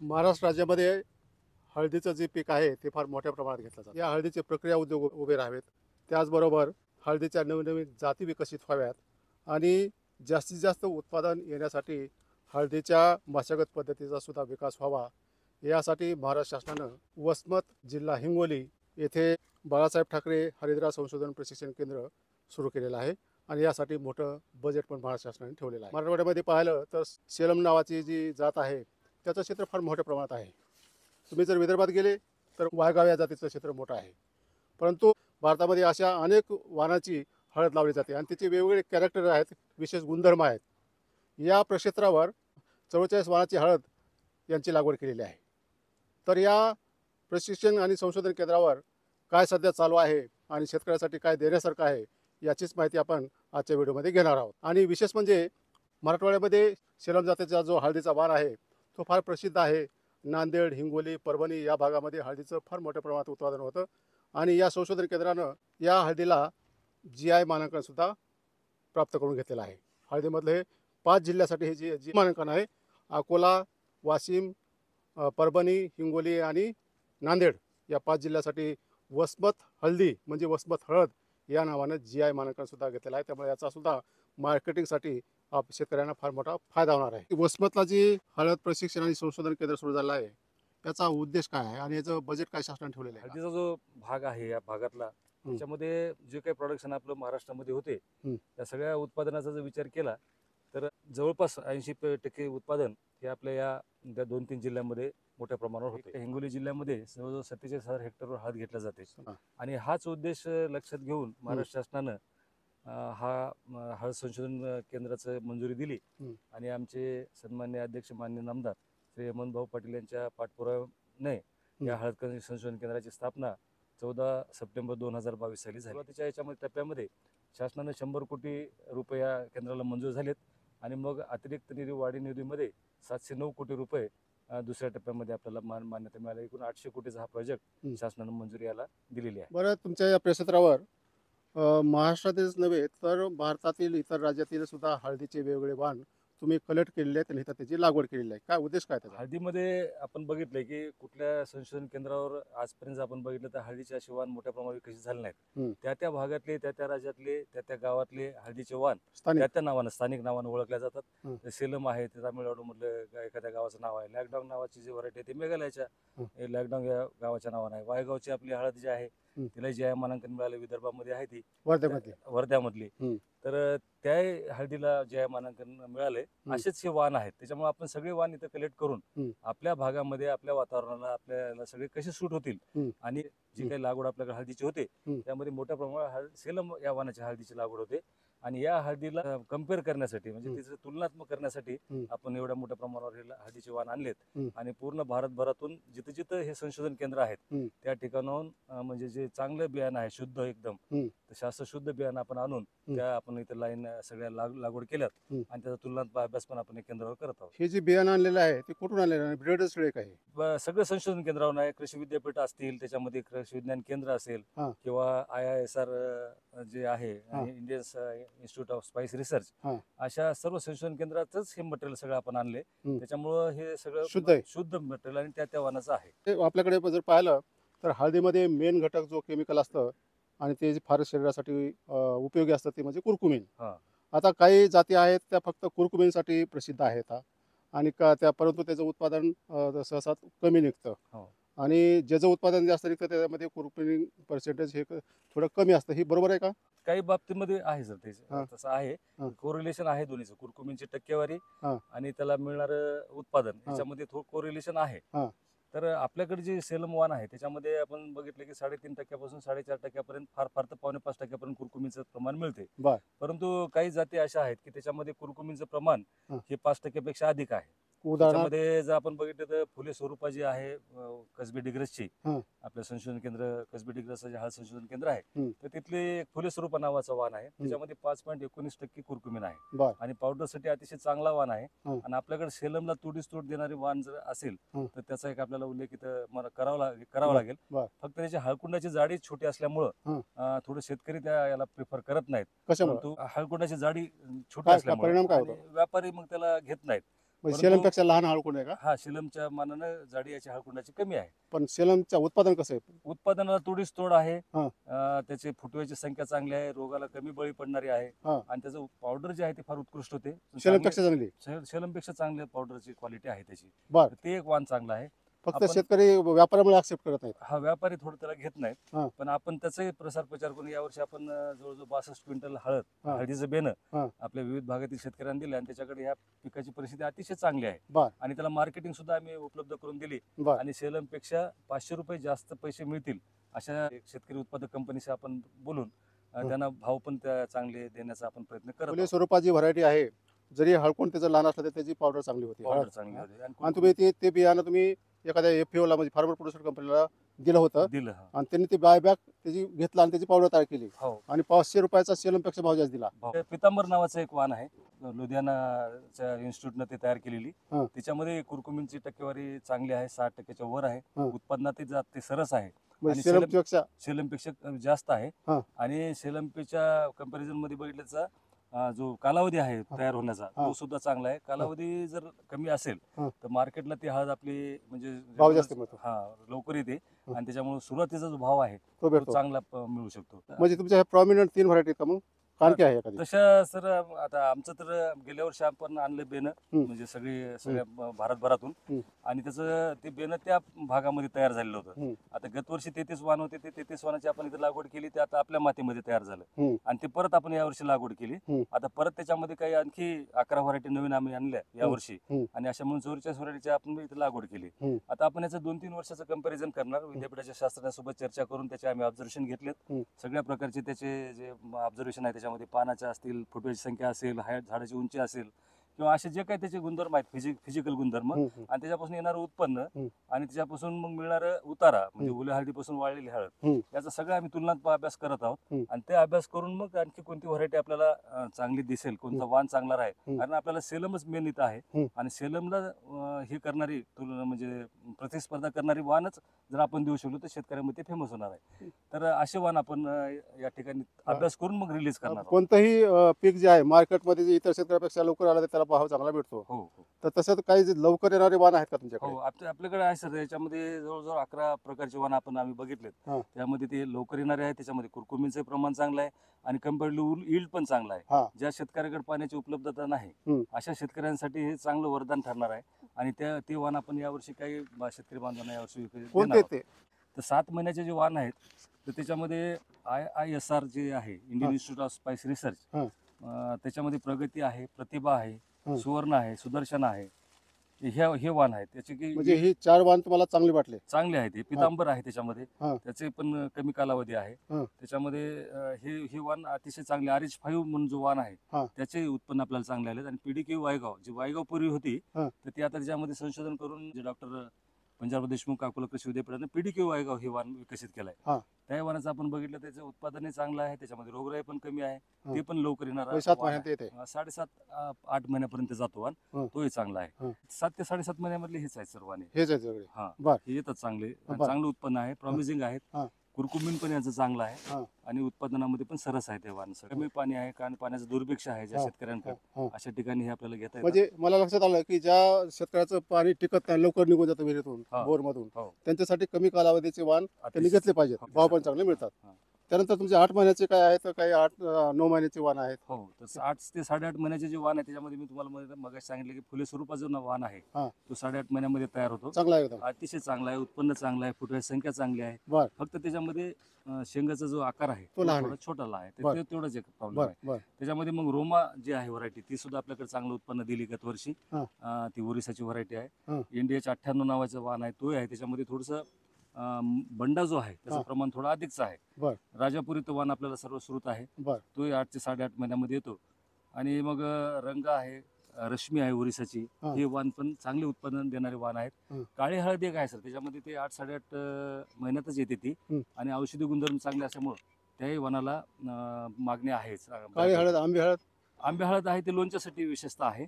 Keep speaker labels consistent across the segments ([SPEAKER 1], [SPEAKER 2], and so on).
[SPEAKER 1] महाराष्ट्र राज्यामध्ये हळदीचं जे पीक आहे ते फार मोठ्या प्रमाणात घेतलं जातं. या हळदीचे प्रक्रिया उद्योग उभे राहावेत. त्याचबरोबर हळदीच्या नवनवीन जाती विकसित व्हाव्यात आणि जास्तीत जास्त उत्पादन येण्यासाठी हळदीच्या मशागत पद्धतीचा सुद्धा विकास व्हावा. यासाठी महाराष्ट्र शासनानं वसमत जिल्हा हिंगोली येथे बाळासाहेब ठाकरे हरिद्रा संशोधन प्रशिक्षण केंद्र सुरू केलेलं आहे आणि यासाठी मोठं बजेट पण महाराष्ट्र शासनाने ठेवलेलं आहे. मराठवाड्यामध्ये पाहिलं तर सेलम नावाची जी जात आहे त्याचं क्षेत्र फार मोठ्या प्रमाणात आहे. तुम्ही जर विदर्भात गेले तर वायगाव या जातीचं क्षेत्र मोठं आहे. परंतु भारतामध्ये अशा अनेक वाणाची हळद लावली जाते आणि तिचे वेगवेगळे कॅरेक्टर आहेत, विशेष गुणधर्म आहेत. या प्रक्षेत्रावर 44 वाणाची हळद यांची लागवड केलेली आहे. तर या प्रशिक्षण आणि संशोधन केंद्रावर काय सध्या चालू आहे आणि शेतकऱ्यासाठी काय देण्यासारखं आहे याचीच माहिती आपण आजच्या व्हिडिओमध्ये घेणार आहोत. आणि विशेष म्हणजे मराठवाड्यामध्ये सेलम जातीचा जो हळदीचा वाण आहे तो फार प्रसिद्ध आहे. नांदेड, हिंगोली, परभणी या भागामध्ये हळदीचं फार मोठ्या प्रमाणात उत्पादन होतं आणि या संशोधन केंद्रानं या हळदीला GI मानांकनसुद्धा प्राप्त करून घेतलेलं आहे. हळदीमधले 5 जिल्ह्यासाठी हे जी मानांकन आहे. अकोला, वाशिम, परभणी, हिंगोली आणि नांदेड या 5 जिल्ह्यासाठी वसमत हळदी म्हणजे वसमत हळद या नावानं GI मानांकनसुद्धा घेतलेलं आहे. त्यामुळे याचासुद्धा मार्केटिंगसाठी शेतकऱ्यांना फार मोठा फायदा होणार आहे. वसमतला जी हळद प्रशिक्षण आणि संशोधन केंद्र सुरू झालं आहे त्याचा उद्देश काय आहे आणि याचं बजेट काय शासनाने ठेवलेलं आहे?
[SPEAKER 2] हळदीचा जो भाग आहे या भागातला त्याच्यामध्ये जे काही प्रोडक्शन आपलं महाराष्ट्रामध्ये होते त्या सगळ्या उत्पादनाचा जर विचार केला तर जवळपास 80% उत्पादन हे आपल्या या 2-3 जिल्ह्यांमध्ये मोठ्या प्रमाणावर होते. हिंगोली जिल्ह्यामध्ये जवळजवळ 47,000 हेक्टरवर हळद घेतला जाते आणि हाच उद्देश लक्षात घेऊन महाराष्ट्र शासनानं हा हळद संशोधन केंद्राचं मंजुरी दिली आणि आमचे सन्मान्य अध्यक्ष मान्य नामदार श्री हेमंत भाऊ पाटील यांच्या पाठपुराव्याने या हळद संशोधन केंद्राची स्थापना 14 सप्टेंबर 2022 साली झाली. सुरुवातीच्या याच्यामध्ये टप्प्यामध्ये शासनाने 100 कोटी रुपये या केंद्राला मंजूर झालेत आणि मग अतिरिक्त निधी वाढीव निधीमध्ये 709 कोटी रुपये दुसऱ्या टप्प्यामध्ये आपल्याला मान्यता मिळाली. एकूण 800 कोटीचा हा प्रोजेक्ट शासनाने मंजुरी याला दिलेली आहे.
[SPEAKER 1] बरं, तुमच्या या परिक्षेत्रावर महाराष्ट्रातीलच नव्हे तर भारतातील इतर राज्यातील सुद्धा हळदीचे वेगवेगळे वाण तुम्ही कलेक्ट केलेले आहेत आणि इथं त्याची लागवड केलेली आहे. काय उद्देश काय त्याचा?
[SPEAKER 2] हळदीमध्ये आपण बघितलंय की कुठल्या संशोधन केंद्रावर आजपर्यंत आपण बघितलं तर हळदीचे असे वाण मोठ्या प्रमाणात विकसित झाले नाहीत. त्या भागातले त्या राज्यातले त्या गावातले हळदीचे वाण त्या नावानं स्थानिक नावानं ओळखल्या जातात. सेलम आहे ते तामिळनाडू मधलं एखाद्या गावाचं नाव आहे. लॅकडॉंग नावाची जी व्हरायटी आहे ते मेघालयाच्या लॅकडॉंग या गावाच्या नावानं आहे. वायगावची आपली हळद जी आहे तिला GI मानांकन मिळालं. विदर्भामध्ये आहे ती वर्ध्यामधली. तर त्या हळदीला GI मानांकन मिळाले. असेच हे वाण आहेत. त्याच्यामुळे आपण सगळे वाण इथं कलेक्ट करून आपल्या भागामध्ये आपल्या वातावरणाला आपल्याला सगळे कसे सूट होतील आणि जी काही लागवड आपल्याकडे हळदीची होते त्यामध्ये मोठ्या प्रमाणात सेलम या वाणाची हळदीची लागवड होते आणि या हळदीला कम्पेअर करण्यासाठी म्हणजे तिचं तुलनात्मक करण्यासाठी आपण एवढ्या मोठ्या प्रमाणावर हळदीचे वाण आणलेत आणि पूर्ण भारतभरातून जिथं जिथं हे संशोधन केंद्र आहेत त्या ठिकाणाहून म्हणजे जे चांगलं बियाणं आहे शुद्ध एकदम शास्त्र शुद्ध बियाणं आपण आणून त्या आपण इथं लाईन सगळ्या लागवड केल्यात आणि त्याचा तुलनात्मक अभ्यास पण आपण केंद्रावर करत आहोत.
[SPEAKER 1] हे जे बियाणं आणलेलं आहे ते कुठून आणलेलं आहे? ब्रीडर्स काय
[SPEAKER 2] सगळं संशोधन केंद्रावर आहे. कृषी विद्यापीठ असतील त्याच्यामध्ये कृषी विज्ञान केंद्र असेल किंवा IISR जे आहे Indian institute of spice research अशा सर्व संशोधन केंद्रातच हे मटेरियल सगळं आपण आणले. त्याच्यामुळं हे सगळं शुद्ध मटेरियल आणि त्या वाणाचं आहे.
[SPEAKER 1] आपल्याकडे जर पाहिलं तर हळदीमध्ये मेन घटक जो केमिकल असतं आणि ते फार शरीरासाठी उपयोगी असतं ते म्हणजे कुरकुमीन. आता काही जाती आहेत त्या फक्त कुरकुमीनसाठी प्रसिद्ध आहेत आणि परंतु त्याचं उत्पादन सहसा कमी निघतं आणि ज्याचं उत्पादन जास्त निघतं त्याच्यामध्ये कुरकुमीन पर्सेंटेज हे थोडं कमी असतं. ही बरोबर आहे का?
[SPEAKER 2] काही बाबतीमध्ये आहे सर ते तसं आहे. कोरिलेशन आहे दोन्हीचं. कुरकुमीनची टक्केवारी आणि त्याला मिळणारं उत्पादन याच्यामध्ये थोडं कोरिलेशन आहे. तर आपल्याकडे जे सेलम वाण आहे त्याच्यामध्ये आपण बघितलं की 3.5% पासून 4.5% फार फार तर 5.5% कुरकुमीचं प्रमाण मिळते. परंतु काही जाती अशा आहेत की त्याच्यामध्ये कुरकुमीचं प्रमाण हे 5% पेक्षा अधिक आहे. त्याच्यामध्ये जर आपण बघितलं तर फुले स्वरूपा जी आहे कसबी डिग्रसची आपलं संशोधन केंद्र कसबी डिग्रस जे हळद संशोधन केंद्र आहे तर तिथले फुले स्वरूपा नावाचा वाण आहे. त्याच्यामध्ये 5.19% कुरकुमीन आहे आणि पावडरसाठी अतिशय चांगला वाण आहे. आणि आपल्याकडे सेलमला तुडीस तोड देणारे वाण जर असेल तर त्याचा एक आपल्याला उल्लेख इथं करावा लागेल. फक्त त्याची हळकुंडाची जाडी छोटी असल्यामुळं थोडं शेतकरी याला प्रिफर करत नाहीत. परंतु हळकुंडाची जाडी छोटी असल्यामुळे व्यापारी मग त्याला घेत नाहीत. परंतु-
[SPEAKER 1] सेलमपेक्षा लहान हळकुंड आहे का?
[SPEAKER 2] हा सेलमच्या मानानं जाडी याची हळकुंडाची कमी आहे.
[SPEAKER 1] पण सेलमचं उत्पादन कसं आहे?
[SPEAKER 2] उत्पादनाला तोडीस तोड आहे.
[SPEAKER 1] हा.
[SPEAKER 2] त्याची फुटव्याची संख्या चांगली आहे, रोगाला कमी बळी पडणारी आहे
[SPEAKER 1] हा.
[SPEAKER 2] आणि त्याचं पावडर जे आहे ते फार उत्कृष्ट होते.
[SPEAKER 1] सेलमपेक्षा चांगली.
[SPEAKER 2] सेलमपेक्षा चांगल्या पावडरची क्वालिटी आहे त्याची.
[SPEAKER 1] बर.
[SPEAKER 2] ते एक वाण चांगलं आहे.
[SPEAKER 1] फक्त
[SPEAKER 2] आपण-
[SPEAKER 1] शेतकरी व्यापाऱ्यामुळे ऍक्सेप्ट करत नाहीत.
[SPEAKER 2] हा व्यापारी थोडं त्याला घेत
[SPEAKER 1] हा.
[SPEAKER 2] नाहीत, पण आपण त्याचाही प्रसार प्रचार करून यावर्षी आपण जवळजवळ 62 क्विंटल हळद,
[SPEAKER 1] हा.
[SPEAKER 2] हळदीचं बेनं
[SPEAKER 1] हा.
[SPEAKER 2] आपल्या विविध भागातील शेतकऱ्यांना दिले आणि त्याच्याकडे ह्या पिकाची परिस्थिती अतिशय चांगली आहे.
[SPEAKER 1] बर.
[SPEAKER 2] आणि त्याला मार्केटिंग सुद्धा आम्ही उपलब्ध करून दिली
[SPEAKER 1] बर.
[SPEAKER 2] आणि सेलमपेक्षा 500 रुपये जास्त पैसे मिळतील अशा एक शेतकरी उत्पादक कंपनीशी आपण बोलून त्यांना भाव पण त्या चांगले देण्याचा आपण प्रयत्न करत
[SPEAKER 1] फुले
[SPEAKER 2] आहोत.
[SPEAKER 1] स्वरूपाची व्हरायटी आहे. जरी हळकुंड त्याचं लहान असलं तर त्याची पावडर चांगली होती.
[SPEAKER 2] पावडर चांगली होते
[SPEAKER 1] आणि तुम्ही ते बियाणं तुम्ही एखाद्या FAO ला म्हणजे फार्मर प्रोड्युसर कंपनीला दिलं होतं
[SPEAKER 2] दिलं. हा.
[SPEAKER 1] आणि त्यांनी ते बायबॅक त्याची घेतला आणि त्याची पावडर तयार केली
[SPEAKER 2] हो.
[SPEAKER 1] आणि 500 रुपयाचा सेलमपेक्षा भाव जास्त दिला.
[SPEAKER 2] पितांबर नावाचं एक वाण आहे, लुधियानाच्या इन्स्टिट्यूटनं ते तयार केलेली.
[SPEAKER 1] हा.
[SPEAKER 2] त्याच्यामध्ये कुरकुमींची टक्केवारी चांगली आहे, 60% वर आहे.
[SPEAKER 1] हा.
[SPEAKER 2] उत्पन्नात ते सरस आहे,
[SPEAKER 1] म्हणजे
[SPEAKER 2] आणि
[SPEAKER 1] सेलमपेक्षा
[SPEAKER 2] सेलमपेक्षा जास्त आहे.
[SPEAKER 1] हा.
[SPEAKER 2] आणि सेलमपेक्षा कंपॅरिझन मध्ये बघितल्याचा जो कालावधी आहे तयार होण्याचा
[SPEAKER 1] हा.
[SPEAKER 2] तो सुद्धा चांगला आहे. कालावधी जर कमी असेल
[SPEAKER 1] हा.
[SPEAKER 2] तर मार्केटला ती हळद आपली म्हणजे
[SPEAKER 1] भाव जास्त मिळतो.
[SPEAKER 2] हा लवकर येते
[SPEAKER 1] हा.
[SPEAKER 2] आणि त्याच्यामुळे सुरुवातीचा जो भाव आहे
[SPEAKER 1] तो
[SPEAKER 2] तो
[SPEAKER 1] भेटतो.
[SPEAKER 2] चांगला मिळू शकतो.
[SPEAKER 1] म्हणजे तुमच्या प्रॉमिनंट 3 व्हरायटी का मग आणखी आहे एखादी?
[SPEAKER 2] तशा सर आता आमचं तर गेल्या वर्षी आपण आणलं बेनं, म्हणजे सगळ्या भारतभरातून, आणि त्याचं ते बेनं त्या भागामध्ये तयार झालेलं होतं. आता गत वर्षी 33 वाण होते, ते 33 वाणाची आपण इथे लागवड केली, ते आता आपल्या मातीमध्ये तयार झालं आणि ते परत आपण यावर्षी लागवड केली. आता परत त्याच्यामध्ये काही आणखी 11 व्हरायटी नवीन आम्ही आणल्या यावर्षी आणि अशा म्हणून 44 व्हरायटीची आपण इथे लागवड केली. आता आपण याचं 2-3 वर्षाचं कंपॅरिझन करणार, विद्यापीठाच्या शास्त्रज्ञांसोबत चर्चा करून त्याचे आम्ही ऑब्झर्वेशन घेतलेत. सगळ्या प्रकारचे त्याचे जे ऑब्झर्वेशन आहे त्याच्यामध्ये पानाच्या असतील, फुटव्याची संख्या असेल, झाडाची उंची असेल, किंवा असे जे काही त्याचे गुणधर्म आहेत, फिजिकल गुणधर्म, आणि त्याच्यापासून येणारं उत्पन्न आणि त्याच्यापासून मग मिळणारं उतारा, म्हणजे ओल्या हळदीपासून वाळलेली हळद, याचा सगळं आम्ही तुलनात्मक अभ्यास करत आहोत. आणि ते अभ्यास करून मग आणखी कोणती व्हरायटी आपल्याला चांगली दिसेल, कोणता वाण चांगला राहील, कारण आपल्याला सेलमच मेन इथं आहे आणि सेलमला हे करणारी म्हणजे प्रतिस्पर्धा करणारी वाणच जर आपण देऊ शकलो तर शेतकऱ्यांमध्ये फेमस होणार आहे. तर असे वाण आपण या ठिकाणी अभ्यास करून मग रिलीज करणार आहोत.
[SPEAKER 1] कोणतंही पीक जे आहे मार्केटमध्ये जे इतर शेतकऱ्यापेक्षा लवकर आलं तर त्याला भाव चांगला भेटतो.
[SPEAKER 2] हो.
[SPEAKER 1] तर तसं काही जे लवकर येणारे वाण आहेत का तुमच्याकडे?
[SPEAKER 2] हो, आपल्याकडे आहे सर. याच्यामध्ये जवळजवळ 11 प्रकारचे वाण आपण आम्ही बघितलेत. त्यामध्ये ते लवकर येणारे आहे, त्याच्यामध्ये कुरकुमीचं प्रमाण चांगलं आहे आणि कंपॅरेटिव्ह यील्ड पण चांगला आहे. ज्या शेतकऱ्याकडे पाण्याची उपलब्धता नाही अशा शेतकऱ्यांसाठी हे चांगलं वरदान ठरणार आहे आणि ते वाण आपण यावर्षी काही शेतकरी बांधवांना यावर्षी
[SPEAKER 1] कोणते ते?
[SPEAKER 2] तर 7 महिन्याचे जे वाण आहेत तर त्याच्यामध्ये IISR जे आहे, Indian institute of spice research, त्याच्यामध्ये प्रगती आहे, प्रतिभा आहे, सुवर्ण आहे, सुदर्शन आहे, हे वाण आहेत. त्याचे की
[SPEAKER 1] म्हणजे ही 4 वाण तुम्हाला चांगले वाटले?
[SPEAKER 2] चांगले आहे. ते पितांबर आहे त्याच्यामध्ये, त्याचे पण कमी कालावधी आहे. त्याच्यामध्ये हे वाण अतिशय चांगले. RH5 म्हणून जो वाण आहे त्याचे उत्पन्न आपल्याला चांगले आले. आणि PDQ वायगाव, जी वायगाव पूर्वी होती तर ती आता त्याच्यामध्ये संशोधन करून जे डॉक्टर पंजाब देशमुख अकोला कृषी विद्यापीठाने PDQ वायगाव हे वाण विकसित केलंय. त्या वाणाचं आपण बघितलं, त्याचं उत्पादनही चांगलं आहे, त्याच्यामध्ये रोगराई पण कमी आहे, ते पण लवकर येणार.
[SPEAKER 1] 7 महिन्यात येते.
[SPEAKER 2] 7.5-8 महिन्यापर्यंत जातो वाण, तोही चांगला आहे. 7 ते 7.5 महिन्यामधले हेच आहेत सर्व वाणे.
[SPEAKER 1] हेच आहे सगळे?
[SPEAKER 2] हे येतात चांगले, चांगलं उत्पन्न आहे, प्रॉमिसिंग आहेत. कुरकुमीन पण याचं चांगलं आहे आणि उत्पादनामध्ये पण सरस आहे ते वाण. कमी पाणी आहे, कारण पाण्याचं दुर्भिक्ष आहे ज्या शेतकऱ्यांकडे, अशा ठिकाणी हे आपल्याला घेता येतं.
[SPEAKER 1] म्हणजे मला लक्षात आलं की ज्या शेतकऱ्याचं पाणी टिकत नाही, लवकर निघून जातं विहिरीतून, बोरमधून, त्यांच्यासाठी कमी कालावधीचे वाण त्यांनी घेतले पाहिजेत, भाव पण चांगले मिळतात. त्यानंतर तुमचे 8 महिन्याचे काय आहेत, काही 8-9 महिन्याचे वाण आहेत?
[SPEAKER 2] हो, तसं 8 ते 8.5 महिन्याचे जे वाण आहे त्याच्यामध्ये मी तुम्हाला मग सांगितलं की फुले स्वरूपाचा वाण आहे तो 8.5 महिन्यामध्ये तयार होतो.
[SPEAKER 1] चांगला आहे एकदम,
[SPEAKER 2] अतिशय चांगला आहे, उत्पन्न चांगलं आहे, फुटव्याची संख्या चांगली आहे. फक्त त्याच्यामध्ये शेंगाचा जो आकार आहे तो थोडा छोटाला आहे, तेवढाच एक प्रॉब्लेम आहे. त्याच्यामध्ये मग रोमा जी आहे व्हरायटी, ती सुद्धा आपल्याकडे चांगलं उत्पन्न दिली गत वर्षी. ती ओरिसाची व्हरायटी आहे. NDH 98 नावाचं वाण आहे, तो आहे. त्याच्यामध्ये थोडंसं बंडा जो आहे त्याचं प्रमाण थोडं अधिकच आहे. राजापुरी तो वाण आपल्याला सर्वश्रुत आहे, तो 8 ते 8.5 महिन्यामध्ये येतो. आणि मग रंग आहे, रश्मी आहे ओरिसाची, हे वाण पण चांगले उत्पादन देणारे वाण आहेत. काळी हळद एक आहे सर, त्याच्यामध्ये ते 8-8.5 महिन्यातच येते ती, आणि औषधी गुणधर्म चांगले असल्यामुळे त्याही वाणाला मागणी आहेच.
[SPEAKER 1] काळी हळद,
[SPEAKER 2] आंबे हळद आहे, ते लोणच्यासाठी विशेषतः आहे.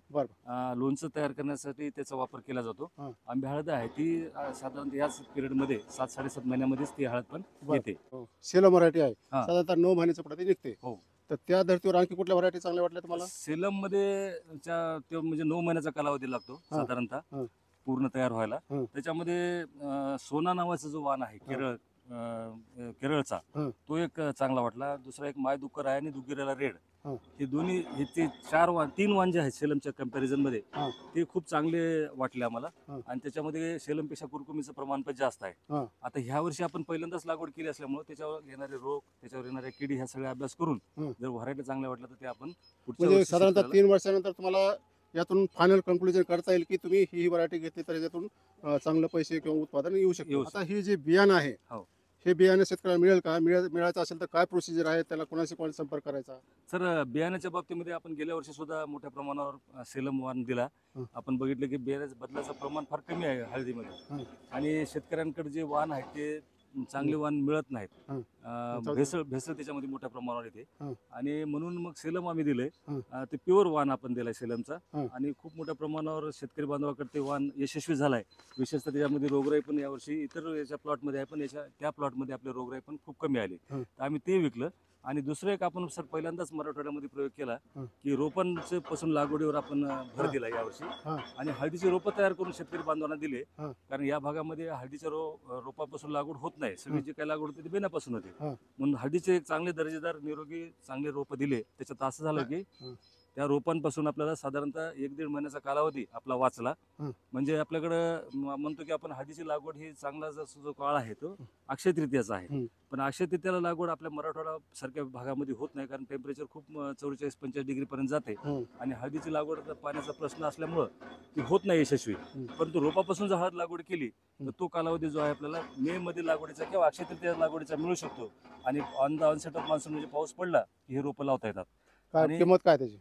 [SPEAKER 2] लोणचं तयार करण्यासाठी त्याचा वापर केला जातो. आंबे हळद आहे ती साधारणतः याच पिरियडमध्ये 7-7.5 महिन्यामध्येच ती हळद पण येते.
[SPEAKER 1] सेलम व्हरायटी आहे, साधारणतः 9 महिन्याच्या पुढे ती निघते. तर त्या धर्तीवर आणखी कुठल्या व्हरायटी चांगल्या वाटल्या तुम्हाला?
[SPEAKER 2] सेलम मध्ये ते म्हणजे 9 महिन्याचा कालावधी लागतो
[SPEAKER 1] हा.
[SPEAKER 2] साधारणतः
[SPEAKER 1] हा.
[SPEAKER 2] पूर्ण तयार व्हायला.
[SPEAKER 1] हं.
[SPEAKER 2] त्याच्यामध्ये सोना नावाचा जो वाण आहे केरळचा,
[SPEAKER 1] हं.
[SPEAKER 2] तो एक चांगला वाटला. दुसरा एक मायदुक्कर आहे आणि दुग्गिराला रेड.
[SPEAKER 1] हं.
[SPEAKER 2] हे दोन्ही हे ते 3 वाण जे आहेत सेलमच्या कंपॅरिझन मध्ये,
[SPEAKER 1] हं.
[SPEAKER 2] ते खूप चांगले वाटले आम्हाला.
[SPEAKER 1] हं.
[SPEAKER 2] आणि त्याच्यामध्ये सेलमपेक्षा कुरकुमीचं प्रमाण पण जास्त आहे.
[SPEAKER 1] हं.
[SPEAKER 2] आता ह्या वर्षी आपण पहिल्यांदाच लागवड केली असल्यामुळे त्याच्यावर येणारे रोग, त्याच्यावर येणाऱ्या किडी, ह्या सगळ्या अभ्यास करून
[SPEAKER 1] हं.
[SPEAKER 2] जर व्हरायटी चांगल्या वाटल्या तर ते आपण पुढच्या
[SPEAKER 1] म्हणजे
[SPEAKER 2] वर्षी
[SPEAKER 1] साधारणतः
[SPEAKER 2] शेतकऱ्याला-
[SPEAKER 1] 3 वर्षानंतर तुम्हाला यातून फायनल कन्क्लुजन करता येईल की तुम्ही ही व्हरायटी घेतली तर यातून चांगलं पैसे किंवा उत्पादन येऊ शकतं.
[SPEAKER 2] येऊ
[SPEAKER 1] आता ही जे बियाणं आहे,
[SPEAKER 2] हो.
[SPEAKER 1] हे बियाणं शेतकऱ्याला मिळेल का? मिळायचं असेल तर काय प्रोसिजर आहे, त्याला कोणाशी कोण संपर्क करायचा?
[SPEAKER 2] सर, बियाण्याच्या बाबतीमध्ये आपण गेल्या वर्षी सुद्धा मोठ्या प्रमाणावर सेलम वाण दिला.
[SPEAKER 1] हं.
[SPEAKER 2] आपण बघितलं की बियाण्याचं बदलाचं प्रमाण फार कमी आहे
[SPEAKER 1] हं.
[SPEAKER 2] हळदीमध्ये. आणि शेतकऱ्यांकडे जे वाण आहेत ते चांगले वाण मिळत नाहीत.
[SPEAKER 1] हं.
[SPEAKER 2] भेसळ त्याच्यामध्ये मोठ्या प्रमाणावर येते.
[SPEAKER 1] हं.
[SPEAKER 2] आणि म्हणून मग सेलम आम्ही दिलंय.
[SPEAKER 1] हं.
[SPEAKER 2] ते प्युअर वाण आपण दिलाय सेलमचा.
[SPEAKER 1] हं.
[SPEAKER 2] आणि खूप मोठ्या प्रमाणावर शेतकरी बांधवाकडे ते वाण यशस्वी झालाय. विशेषतः त्याच्यामध्ये रोगराई पण यावर्षी इतर याच्या प्लॉटमध्ये आहे, पण त्या प्लॉटमध्ये आपले रोगराई पण खूप कमी आली.
[SPEAKER 1] हं.
[SPEAKER 2] तर आम्ही ते विकलं. आणि दुसरं एक आपण सर पहिल्यांदाच मराठवाड्यामध्ये प्रयोग केला
[SPEAKER 1] हं.
[SPEAKER 2] की रोपांचे पासून लागवडीवर आपण भर
[SPEAKER 1] हं.
[SPEAKER 2] दिला यावर्षी.
[SPEAKER 1] हं.
[SPEAKER 2] आणि हळदीची रोपं तयार करून शेतकरी बांधवांना दिले.
[SPEAKER 1] हं.
[SPEAKER 2] कारण या भागामध्ये हळदीच्या रोपापासून लागवड होत नाही. सगळी
[SPEAKER 1] हं.
[SPEAKER 2] जी काही लागवड होते ती बेण्यापासून होते.
[SPEAKER 1] हं.
[SPEAKER 2] म्हणून हळदीचे एक चांगले दर्जेदार निरोगी चांगले रोपं दिले. त्याच्यात असं झालं की
[SPEAKER 1] हं.
[SPEAKER 2] त्या रोपांपासून आपल्याला साधारणतः 1-1.5 महिन्याचा कालावधी आपला वाचला.
[SPEAKER 1] हं.
[SPEAKER 2] म्हणजे आपल्याकडं म्हणतो की आपण हळदीची लागवड ही चांगला जो काळ आहे तो अक्षय तृतीयाचा आहे.
[SPEAKER 1] हं.
[SPEAKER 2] पण अक्षय तृतीयाला लागवड आपल्या मराठवाडा सारख्या भागामध्ये होत नाही, कारण टेम्परेचर खूप 44-45 डिग्री पर्यंत जाते.
[SPEAKER 1] हं.
[SPEAKER 2] आणि हळदीची लागवड पाण्याचा प्रश्न असल्यामुळं ती होत नाही यशस्वी. परंतु रोपापासून जर हळद लागवड केली तर तो कालावधी जो आहे आपल्याला मे मध्ये लागवडीचा किंवा अक्षय तृतीया लागवडीचा मिळू शकतो. आणि on the onset of monsoon म्हणजे पाऊस पडला की हे रोपं लावता येतात.
[SPEAKER 1] काय
[SPEAKER 2] आणि-
[SPEAKER 1] किंमत काय त्याची?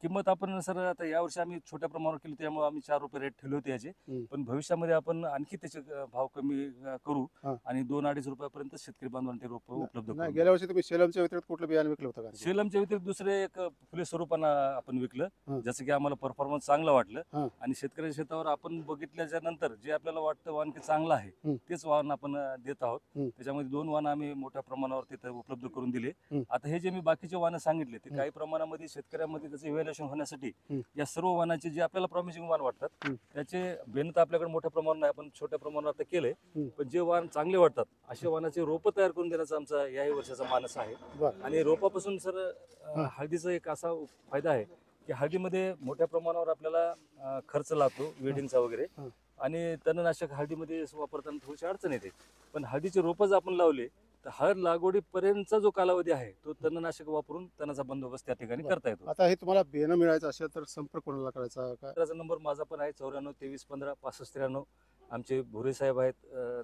[SPEAKER 2] किंमत आपण सर आता यावर्षी आम्ही छोट्या प्रमाणावर केली, त्यामुळे आम्ही 4 रुपये रेट ठेवले होते याचे.
[SPEAKER 1] हं.
[SPEAKER 2] पण भविष्यामध्ये आपण आणखी त्याचे भाव कमी करू.
[SPEAKER 1] हां.
[SPEAKER 2] आणि 2-2.5 रुपयापर्यंत शेतकरी बांधवांना ते रोप उपलब्ध
[SPEAKER 1] नाही,
[SPEAKER 2] करू.
[SPEAKER 1] गेल्या वर्षी तुम्ही सेलमच्या व्यतिरिक्त कुठलं बियाणं विकलं होतं का?
[SPEAKER 2] सेलमच्या व्यतिरिक्त दुसरे एक फुले स्वरूपानं आपण विकलं,
[SPEAKER 1] हं.
[SPEAKER 2] जसं की आम्हाला परफॉर्मन्स चांगलं वाटलं.
[SPEAKER 1] हं.
[SPEAKER 2] आणि शेतकऱ्याच्या शेतावर आपण बघितल्याच्या नंतर जे आपल्याला वाटतं वाण की चांगलं आहे
[SPEAKER 1] हं.
[SPEAKER 2] तेच वाण आपण देत आहोत.
[SPEAKER 1] हं.
[SPEAKER 2] त्याच्यामध्ये 2 वाण आम्ही मोठ्या प्रमाणावर तिथं उपलब्ध करून दिले.
[SPEAKER 1] हं.
[SPEAKER 2] आता हे जे मी बाकीचे वाण सांगितले ते
[SPEAKER 1] हं.
[SPEAKER 2] काही प्रमाणामध्ये शेतकऱ्यांमध्ये त्याचं इव्हॅल्युएशन होण्यासाठी
[SPEAKER 1] हं.
[SPEAKER 2] या सर्व वाणाचे जे आपल्याला प्रॉमिसिंग वाण वाटतात
[SPEAKER 1] हं.
[SPEAKER 2] त्याचे बेन तर आपल्याकडे मोठ्या प्रमाणात नाही, आपण छोट्या प्रमाणात आता केलंय.
[SPEAKER 1] हं.
[SPEAKER 2] पण जे वाण चांगले वाटतात असे वाणाचे रोपं तयार करून देण्याचा आमचा याही वर्षाचा मानस आहे.
[SPEAKER 1] बरं.
[SPEAKER 2] आणि रोपापासून सर
[SPEAKER 1] हं.
[SPEAKER 2] हळदीचा एक असा फायदा आहे की हळदीमध्ये मोठ्या प्रमाणावर आपल्याला खर्च लागतो वेडिंगचा वगैरे.
[SPEAKER 1] हं.
[SPEAKER 2] आणि तणनाशक हळदीमध्ये वापरताना थोडीशी अडचण येते. पण हळदीचे रोपं जर आपण लावले तर हळद लागवडीपर्यंतचा जो कालावधी आहे तो तणनाशक वापरून तणाचा बंदोबस्त त्या ठिकाणी
[SPEAKER 1] बरं.
[SPEAKER 2] करता येतो.
[SPEAKER 1] आता हे तुम्हाला बियाणं मिळायचं असेल तर संपर्क कोणाला करायचा काय?
[SPEAKER 2] त्याचा नंबर माझा पण आहे 94-23-15-65-93. आमचे भुरे साहेब आहेत,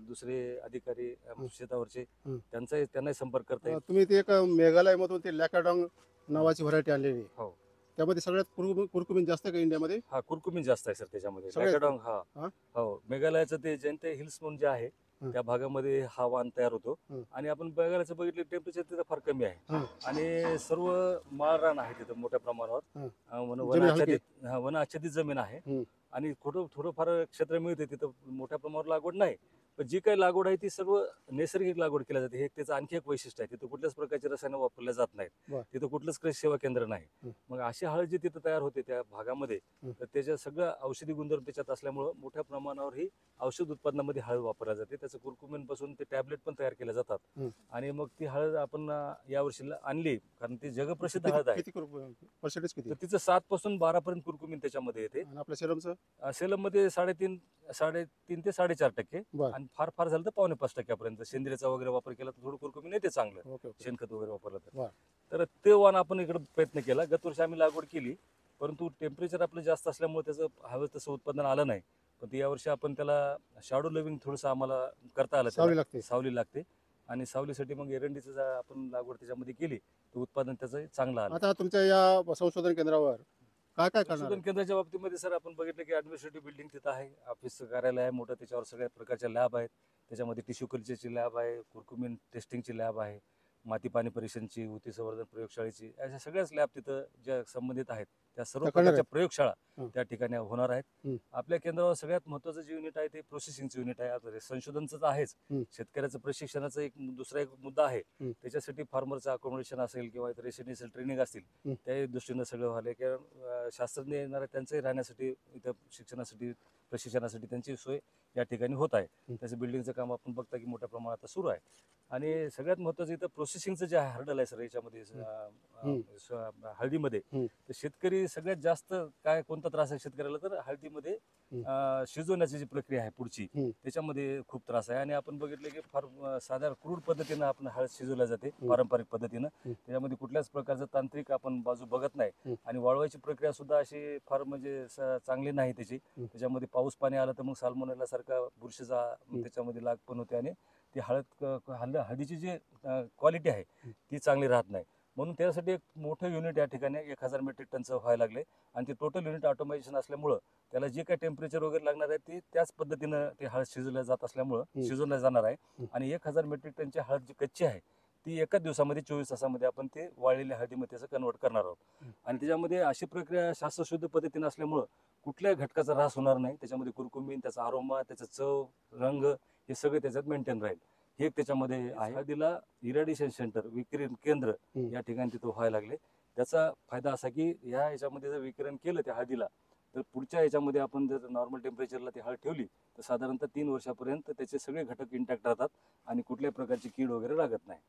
[SPEAKER 2] दुसरे अधिकारी शेतावरचे,
[SPEAKER 1] हं.
[SPEAKER 2] त्यांनाही संपर्क करता येईल.
[SPEAKER 1] तुम्ही ते एक मेघालयमधून ते लॅकाडॉंग नावाची व्हरायटी आणलेली आहे.
[SPEAKER 2] हो.
[SPEAKER 1] त्यामध्ये सगळ्यात कुरकुमीन जास्त का इंडियामध्ये?
[SPEAKER 2] हा, कुरकुमीन जास्त आहे सर त्याच्यामध्ये.
[SPEAKER 1] सगळ्यात?
[SPEAKER 2] लॅकाडॉंग
[SPEAKER 1] हा?
[SPEAKER 2] हो, मेघालयाचं ते जयंत हिल्स म्हणून जे आहे
[SPEAKER 1] हं.
[SPEAKER 2] त्या भागामध्ये हा वाण तयार होतो.
[SPEAKER 1] हं.
[SPEAKER 2] आणि आपण मेघालयाचं बघितलं टेम्परेचर तिथं फार कमी आहे.
[SPEAKER 1] हं.
[SPEAKER 2] आणि सर्व माळरान आहे तिथं मोठ्या प्रमाणावर.
[SPEAKER 1] हं.
[SPEAKER 2] वन आच्छादित जमीन आहे.
[SPEAKER 1] हं.
[SPEAKER 2] आणि थोडंफार क्षेत्र मिळते तिथं, मोठ्या प्रमाणावर लागवड नाही. पण जी काही लागवड आहे ती सर्व नैसर्गिक लागवड केली जाते. हे त्याचं आणखी एक वैशिष्ट्य आहे. तिथं कुठल्याच प्रकारचे रसायनं वापरल्या जात नाहीत.
[SPEAKER 1] बरं.
[SPEAKER 2] तिथं कुठलंच कृषी सेवा केंद्र नाही.
[SPEAKER 1] हं.
[SPEAKER 2] मग अशी हळद जी तिथं तयार होते त्या भागामध्ये,
[SPEAKER 1] हं.
[SPEAKER 2] तर त्याच्या सगळं औषधी गुणधर्म त्याच्यात असल्यामुळं मोठ्या प्रमाणावर ही औषध उत्पादनामध्ये हळद वापरल्या जाते. त्याचं कुरकुमीन पासून ते टॅबलेट पण तयार केल्या जातात.
[SPEAKER 1] हं.
[SPEAKER 2] आणि मग ती हळद आपण यावर्षी आणली, कारण ती जगप्रसिद्ध हळद आहे.
[SPEAKER 1] किती पर्सेंटेज किती?
[SPEAKER 2] तर तिचं 7 पासून 12 पर्यंत कुरकुमीन त्याच्यामध्ये येते.
[SPEAKER 1] आणि आपल्या सेलमचं?
[SPEAKER 2] सेलममध्ये 3.5 ते 4.5%.
[SPEAKER 1] बरं.
[SPEAKER 2] आणि फार झालं तर 4.5% सेंद्रियचा वगैरे वापर केला तर थोडं कुरकुमीन येते चांगलं,
[SPEAKER 1] ओके ओके.
[SPEAKER 2] शेणखत वगैरे वापरलं तर.
[SPEAKER 1] बरं.
[SPEAKER 2] तर ते वाण आपण इकडे प्रयत्न केला. गत वर्षी आम्ही लागवड केली, परंतु टेम्परेचर आपलं जास्त असल्यामुळे त्याचं हवं तसं उत्पादन आलं नाही. पण ते यावर्षी आपण त्याला शॅडो लिव्हिंग थोडंसं आम्हाला करता आलं.
[SPEAKER 1] सावली लागते.
[SPEAKER 2] सावली लागते. आणि सावलीसाठी मग एरंडीचं आपण लागवड त्याच्यामध्ये केली तर उत्पादन त्याचं चांगलं आलं.
[SPEAKER 1] आता तुमच्या या संशोधन केंद्रावर काय काय करणार?
[SPEAKER 2] संशोधन केंद्राच्या बाबतीमध्ये सर आपण बघितलं की ऍडमिनिस्ट्रेटिव्ह बिल्डिंग तिथं आहे, ऑफिसचं कार्यालय आहे मोठं, त्याच्यावर सगळ्या प्रकारच्या लॅब आहेत. त्याच्यामध्ये टिश्यू कल्चरची लॅब आहे, कुरकुमीन टेस्टिंगची लॅब आहे, माती पाणी परीक्षणची, ऊती संवर्धन प्रयोगशाळेची, अशा सगळ्याच लॅब तिथं ज्या संबंधित आहेत त्या सर्व
[SPEAKER 1] त्या करणार
[SPEAKER 2] प्रकारच्या प्रयोगशाळा
[SPEAKER 1] हं.
[SPEAKER 2] त्या ठिकाणी होणार आहेत.
[SPEAKER 1] हं.
[SPEAKER 2] आपल्या केंद्रावर सगळ्यात महत्त्वाचं जे युनिट आहे ते प्रोसेसिंगचं युनिट आहे. आता संशोधनचं तर आहेच,
[SPEAKER 1] हं.
[SPEAKER 2] शेतकऱ्याचं प्रशिक्षणाचा एक दुसरा एक मुद्दा आहे.
[SPEAKER 1] हं.
[SPEAKER 2] त्याच्यासाठी फार्मरचं अकोमोडेशन असेल किंवा इतर रेसिडेन्शियल ट्रेनिंग असतील,
[SPEAKER 1] हं.
[SPEAKER 2] त्या दृष्टीनं सगळं व्हायला, कारण शास्त्रज्ञ येणारे त्यांचंही राहण्यासाठी इथं शिक्षणासाठी प्रशिक्षणासाठी त्यांची सोय या ठिकाणी होत आहे.
[SPEAKER 1] हं.
[SPEAKER 2] त्याचं बिल्डिंगचं काम आपण बघता की मोठ्या प्रमाणात आता सुरू आहे. आणि सगळ्यात महत्त्वाचं इथं प्रोसेसिंगचं जे हर्डल आहे सर याच्यामध्ये हळदीमध्ये,
[SPEAKER 1] हं.
[SPEAKER 2] तर शेतकरी सगळ्यात जास्त काय कोणता त्रास आहे शेतकऱ्याला, तर हळदीमध्ये शिजवण्याची जी प्रक्रिया आहे पुढची,
[SPEAKER 1] हं.
[SPEAKER 2] त्याच्यामध्ये खूप त्रास आहे. आणि आपण बघितलं की फार साधारण क्रूड पद्धतीनं आपण हळद शिजवल्या जाते,
[SPEAKER 1] हं.
[SPEAKER 2] पारंपरिक पद्धतीनं.
[SPEAKER 1] हं.
[SPEAKER 2] त्याच्यामध्ये कुठल्याच प्रकारचं तांत्रिक आपण बाजू बघत नाही.
[SPEAKER 1] हं.
[SPEAKER 2] आणि वाळवायची प्रक्रिया सुद्धा अशी फार म्हणजे चांगली नाही त्याची.
[SPEAKER 1] हं.
[SPEAKER 2] त्याच्यामध्ये पाऊस पाणी आलं तर मग साल्मोनेला सारखा बुरशीचा त्याच्यामध्ये लाग पण होते, आणि ती हळदीची जी क्वालिटी आहे ती चांगली राहत नाही. म्हणून त्यासाठी एक मोठं युनिट या ठिकाणी 1000 मेट्रिक टनचं व्हायला लागले. आणि ते टोटल युनिट ऑटोमायझेशन असल्यामुळं त्याला जे काही टेम्परेचर वगैरे लागणार आहे ते त्याच पद्धतीनं ते हळद शिजवल्या जात असल्यामुळं शिजवल्या जाणार आहे. आणि 1000 मेट्रिक टनची हळद जी कच्ची आहे ती एकाच दिवसामध्ये 24 तासामध्ये आपण ते वाळलेल्या हळदीमध्ये त्याचं कन्वर्ट करणार आहोत. आणि त्याच्यामध्ये अशी प्रक्रिया शास्त्रशुद्ध पद्धतीनं असल्यामुळं कुठल्याही घटकाचा ह्रास होणार नाही. त्याच्यामध्ये कुरकुमीन, त्याचा आरोमा, त्याचा चव, रंग हे सगळे त्याच्यात मेंटेन राहील. हे एक त्याच्यामध्ये आहे. हळदीला इरॅडिशन सेंटर, विकिरण केंद्र या ठिकाणी तिथं व्हायला लागले. त्याचा फायदा असा की ह्या याच्यामध्ये जर विकिरण केलं त्या हळदीला, तर पुढच्या याच्यामध्ये आपण जर नॉर्मल टेम्परेचरला ती हळद ठेवली तर साधारणतः 3 वर्षापर्यंत त्याचे सगळे घटक इंटॅक्ट राहतात आणि कुठल्याही प्रकारची कीड वगैरे लागत नाही.